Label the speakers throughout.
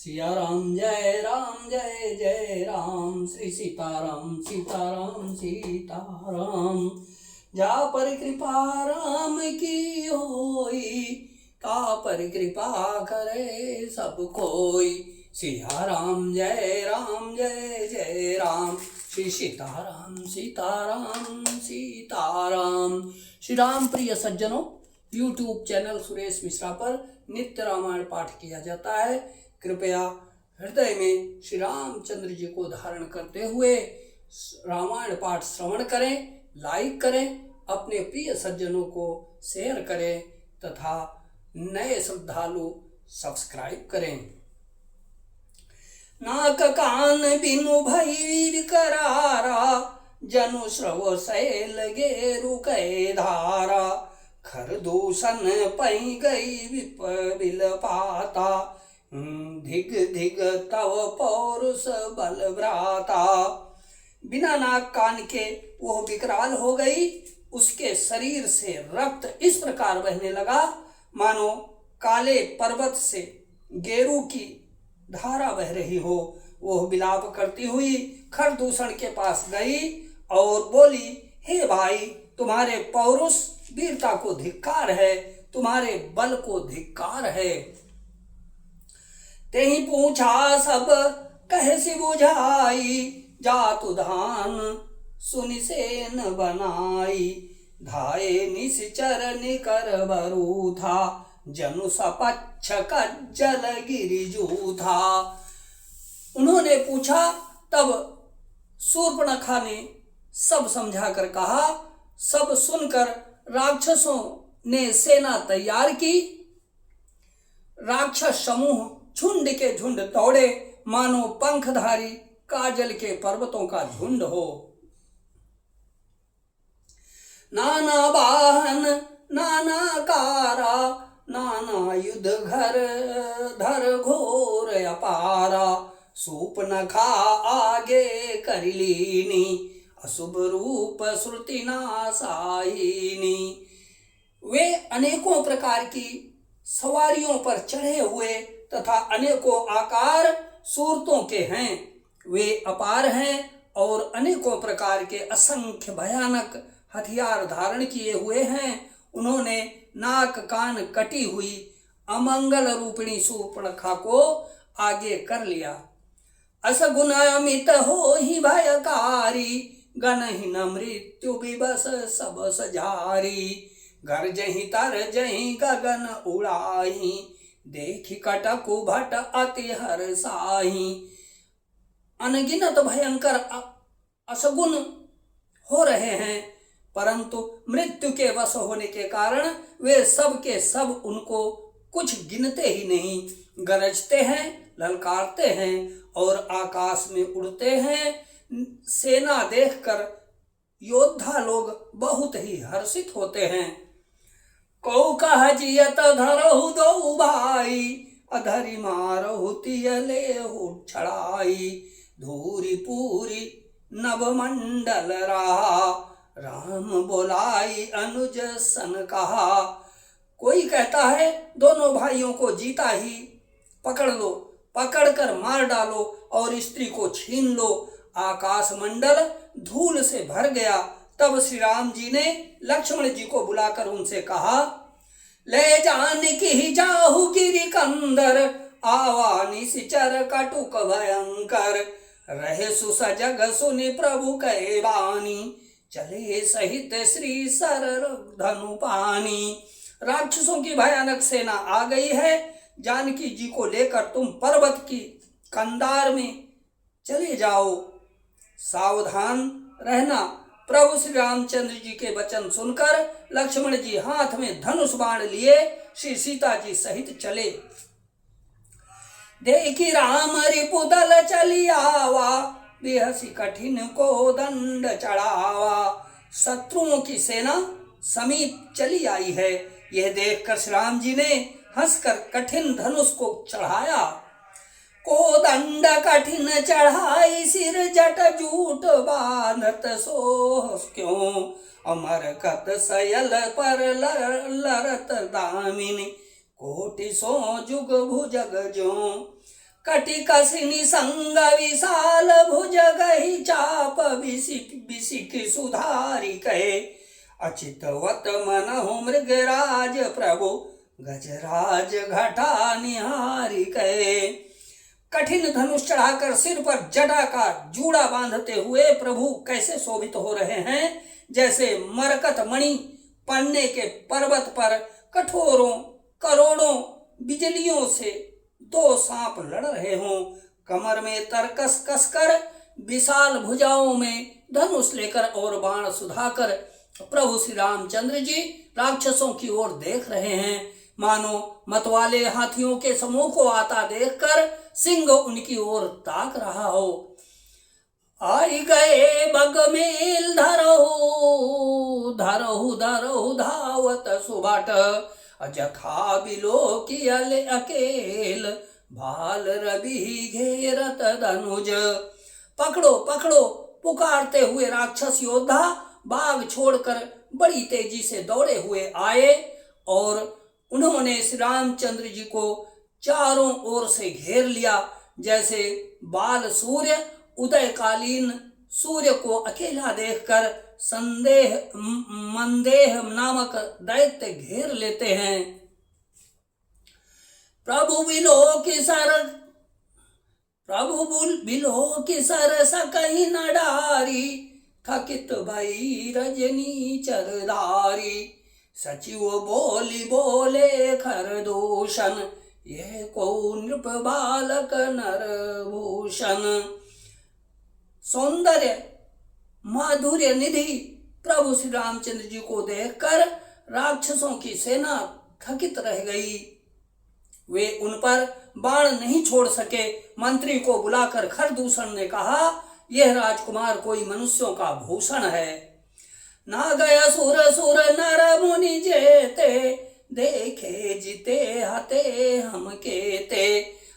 Speaker 1: सिया राम जय जय राम। श्री सीताराम सीताराम सीताराम। जा पर कृपा राम की होई, ता पर कृपा करे सब कोई। सिया राम जय जय राम। श्री सीताराम सीताराम सीताराम। श्री राम प्रिय सज्जनों, YouTube चैनल सुरेश मिश्रा पर नित्य रामायण पाठ किया जाता है। कृपया हृदय में श्री रामचंद्र जी को धारण करते हुए रामायण पाठ श्रवण करें, लाइक करें, अपने प्रिय सज्जनों को शेयर करें तथा नए श्रद्धालु सब्सक्राइब करें। नाक कान बिनु भई विकरारा, जनु श्रव सैल गेरु कै धारा। खर दूषण पई गई विपिल पाता, धिग धिग तव पौरुष बल भ्राता। बिना नाक कान के वह विकराल हो गई। उसके शरीर से रक्त इस प्रकार बहने लगा मानो काले पर्वत से गेरू की धारा बह रही हो। वह विलाप करती हुई खरदूषण के पास गई और बोली, हे भाई, तुम्हारे पौरुष वीरता को धिक्कार है, तुम्हारे बल को धिक्कार है। ते ही पूछा सब कैसे बुझाई, जातु धान सुनि सेन बनाई। धाये निश्चर निकर बरू था, जनु सपच्छ कज्जल गिरिजू था। उन्होंने पूछा, तब शूर्पणखा ने सब समझा कर कहा। सब सुनकर राक्षसों ने सेना तैयार की। राक्षस समूह झुंड के झुंड दौड़े मानो पंखधारी काजल के पर्वतों का झुंड हो। नाना वाहन नाना कारा, नाना युद्ध घर धर घोर अपारा। शूर्पणखा आगे करिलीनी, अशुभ रूप श्रुति नासाहिनी। वे अनेकों प्रकार की सवारियों पर चढ़े हुए तथा अनेकों आकार सूरतों के हैं। वे अपार हैं और अनेकों प्रकार के असंख्य भयानक हथियार धारण किए हुए हैं। उन्होंने नाक कान कटी हुई अमंगल रूपिणी शूर्पणखा को आगे कर लिया। असगुन अमित हो ही भयकारी, गनहीन मृत्यु विवश सब सजारी। गर्जहि तरजहि गगन उड़ाही, देखि कटकु भट अति हर्षाही। अनगिनत भयंकर असगुन हो रहे हैं, परंतु मृत्यु के वश होने के कारण वे सब के सब उनको कुछ गिनते ही नहीं। गरजते हैं, ललकारते हैं और आकाश में उड़ते हैं। सेना देखकर योद्धा लोग बहुत ही हर्षित होते हैं। कौ कह जियत धरहु दो भाई, अधरि मारहु तियलेहु छड़ाई। धूरी पूरी नभ मंडल रहा, राम बोलाई अनुज सन कहा। कोई कहता है, दोनों भाइयों को जीता ही पकड़ लो, पकड़कर मार डालो और स्त्री को छीन लो। आकाश मंडल धूल से भर गया। तब श्री राम जी ने लक्ष्मण जी को बुलाकर उनसे कहा, ले जानकी ही जाहु गिरि कंदर, आवा निश्चर कटुक भयंकर। रहे सुसजग सुनि प्रभु कै बानी, चले सहित श्री सर धनु पानी। राक्षसों की भयानक सेना आ गई है। जानकी जी को लेकर तुम पर्वत की कंदार में चले जाओ। सावधान रहना। प्रभु श्री रामचंद्र जी के वचन सुनकर लक्ष्मण जी हाथ में धनुष बाण लिए श्री सीता जी सहित चले। देखी राम रिपुदल चली आवा, बेहसी कठिन को दंड चढ़ावा। शत्रुओं की सेना समीप चली आई है। यह देखकर श्री राम जी ने हंसकर कठिन धनुष को चढ़ाया। को दंड कठिन चढ़ाई, सिर जट जूट बांधत सोह क्यों। अमर कत सयल पर लरत दामिनी, कोटि सो जुग भुजग जो। कटि कसिनि संग विशाल भुज गहि चाप बिसिक सुधारी कहे अचितवत मनहु मृगराज प्रभु गजराज घटा निहारी कहे। कठिन धनुष चढ़ाकर सिर पर जटा का जूड़ा बांधते हुए प्रभु कैसे शोभित हो रहे हैं, जैसे मरकत मणि पन्ने के पर्वत पर कठोरों करोड़ों बिजलियों से दो सांप लड़ रहे हों। कमर में तरकस कसकर विशाल भुजाओं में धनुष लेकर और बाण सुधाकर प्रभु श्री रामचंद्र जी राक्षसों की ओर देख रहे हैं। मानो मतवाले हाथियों के समूह को आता देखकर सिंह उनकी ओर ताक रहा हो। आई गए बगमेल धरहु धरहु धरहु धावत सुबाट अजखा बिलो की अकेल भाल रवि घेरत धनुज। पकड़ो पकड़ो पुकारते हुए राक्षस योद्धा बाग छोड़कर बड़ी तेजी से दौड़े हुए आए और उन्होंने श्री रामचंद्र जी को चारों ओर से घेर लिया। जैसे बाल सूर्य उदयकालीन सूर्य को अकेला देखकर मंदेह नामक दैत्य घेर लेते हैं। प्रभु बिलो की सर सकही न डारी थकित भई रजनी चरदारी। सचिव बोले खरदूषण यह को नृप बालक नरभूषण। सौंदर्य माधुर्य निधि प्रभु श्री रामचंद्र जी को देखकर राक्षसों की सेना थकित रह गई। वे उन पर बाण नहीं छोड़ सके। मंत्री को बुलाकर खरदूषण ने कहा, यह राजकुमार कोई मनुष्यों का भूषण है। ना गया सुर सुर नर मुनि जेते देखे जिते हते हम केते।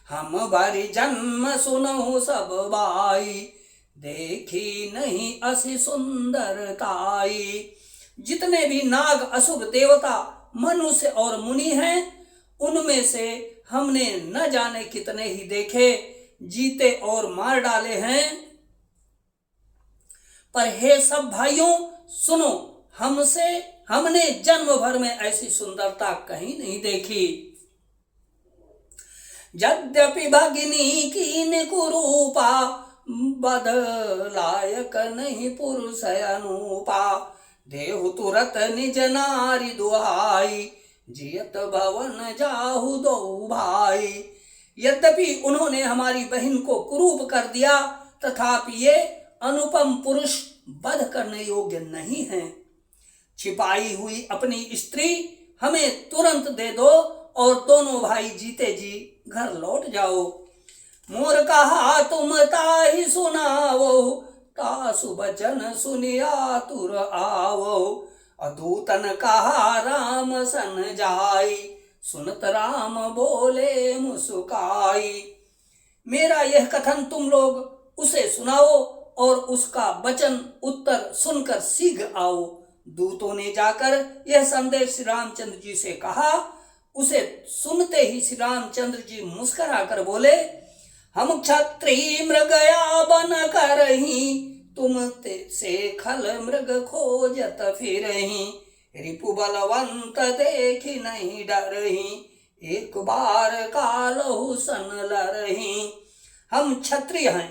Speaker 1: हम बारी जन्म सुनहु सब बाई देखी नहीं असी सुंदरताई। जितने भी नाग असुर देवता मनुष्य और मुनि हैं उनमें से हमने न जाने कितने ही देखे, जीते और मार डाले हैं। पर हे सब भाइयों सुनो, हमने जन्म भर में ऐसी सुंदरता कहीं नहीं देखी। यद्यपि भगिनी कीन कुरूपा बदलायक नहीं पुरुष अनुपा। देहु तुरत निज नारी दुहाई जियत भवन जाहु दो भाई। यद्यपि उन्होंने हमारी बहन को कुरूप कर दिया तथापि ये अनुपम पुरुष वध करने योग्य नहीं है। छिपाई हुई अपनी स्त्री हमें तुरंत दे दो और दोनों भाई जीते जी घर लौट जाओ। मोर कहा तुम ताहि सुनावो तासु बचन सुनिया तुर आवो। अदूतन कहा राम सन जाई सुनत राम बोले मुस्काई। मेरा यह कथन तुम लोग उसे सुनाओ और उसका वचन उत्तर सुनकर शीघ्र आओ। दूतों ने जाकर यह संदेश श्री रामचंद्र जी से कहा। उसे सुनते ही श्री रामचंद्र जी मुस्कुराकर बोले, हम क्षत्रिय मृगया बन करही तुम से खल मृग खोजत फिरही। रिपु बलवंत देखी नहीं डरही एक बार कालहु सन लरही। हम क्षत्रिय हैं,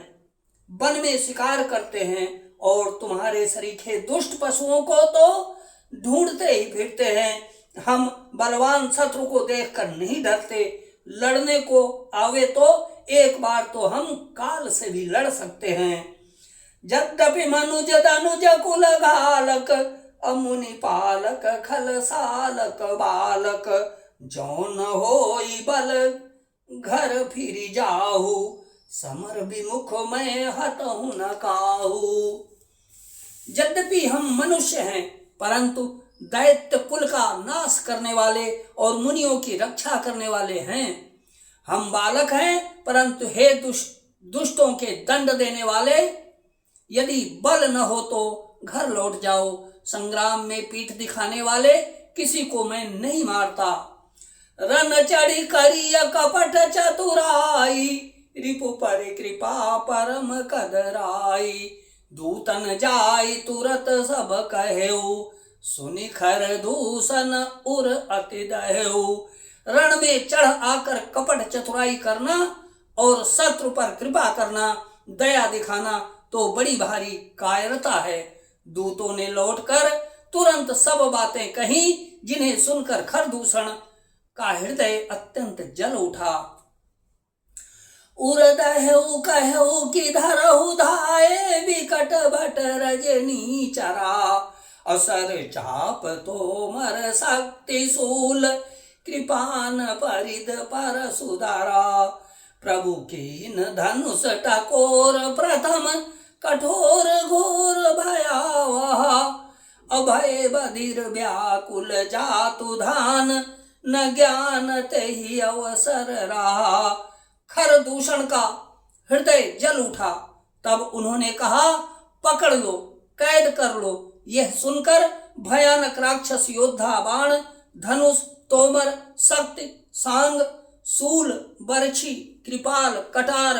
Speaker 1: वन में शिकार करते हैं और तुम्हारे सरीखे दुष्ट पशुओं को तो ढूंढते ही फिरते हैं। हम बलवान शत्रु को देखकर नहीं डरते, लड़ने को आवे तो एक बार तो हम काल से भी लड़ सकते हैं। यद्यपि मनुज दनुज कुल घालक अमुनि पालक खल सालक बालक। जौन होई बल घर फिर जाहु समर विमुख मैं हतहु न काहू। यद्यपि हम मनुष्य हैं परंतु दैत्य कुल का नाश करने वाले और मुनियों की रक्षा करने वाले हैं। हम बालक हैं परंतु हे दुष्टों के दंड देने वाले, यदि बल न हो तो घर लौट जाओ। संग्राम में पीठ दिखाने वाले किसी को मैं नहीं मारता। रन चढ़ी करिय कपट चतुराई रिपु पर कृपा परम कदराई। दूतन जाय तुरत सब कहेऊ, सुनि खर दूषण उर अति दहेऊ। रण में चढ़ आकर कपट चतुराई करना और शत्रु पर कृपा करना, दया दिखाना तो बड़ी भारी कायरता है। दूतों ने लौटकर तुरंत सब बातें कही, जिन्हें सुनकर खरदूषण का हृदय अत्यंत जल उठा। उरदहु कहु कि धरहु धाये, विकट भट रजनी चरा। असर चाप तोमर शक्ति शूल, कृपान परिद पर सुधारा। प्रभु कीन धनुष टकोर प्रथम, कठोर घोर भयावह। अभय बधिर व्याकुल जातु धान, न ज्ञान तेहि अवसर रहा। खरदूषण का हृदय जल उठा। तब उन्होंने कहा, पकड़ लो, कैद कर लो। यह सुनकर भयानक राक्षस योद्धा बाण, धनुष, तोमर, शक्ति, सांग, शूल, बरछी, कृपाल, कटार,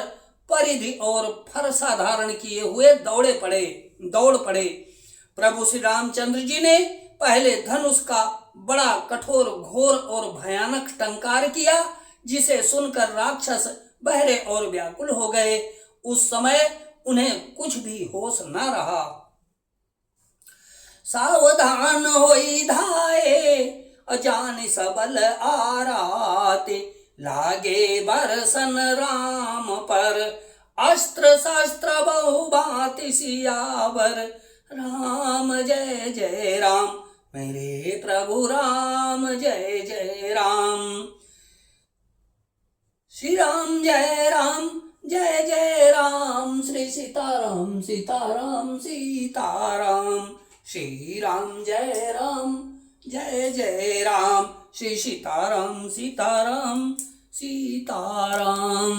Speaker 1: परिधि और फरसा धारण किए हुए दौड़ पड़े। प्रभु श्री रामचंद्र जी ने पहले धनुष का बड़ा कठोर, घोर और भयानक टंकार किया, जिसे सुनकर राक्षस बहरे और व्याकुल हो गए। उस समय उन्हें कुछ भी होश न रहा। सावधान होई धाये, अजान सबल आराते। लागे बरसन राम पर, अस्त्र शस्त्र बहु भांति सियावर। राम जय जय राम, मेरे प्रभु राम जय जय राम। श्री राम जय राम, जय जय राम। श्री सीताराम सीताराम सीताराम। श्री राम जय राम, जय जय राम। श्री सीताराम सीताराम सीताराम।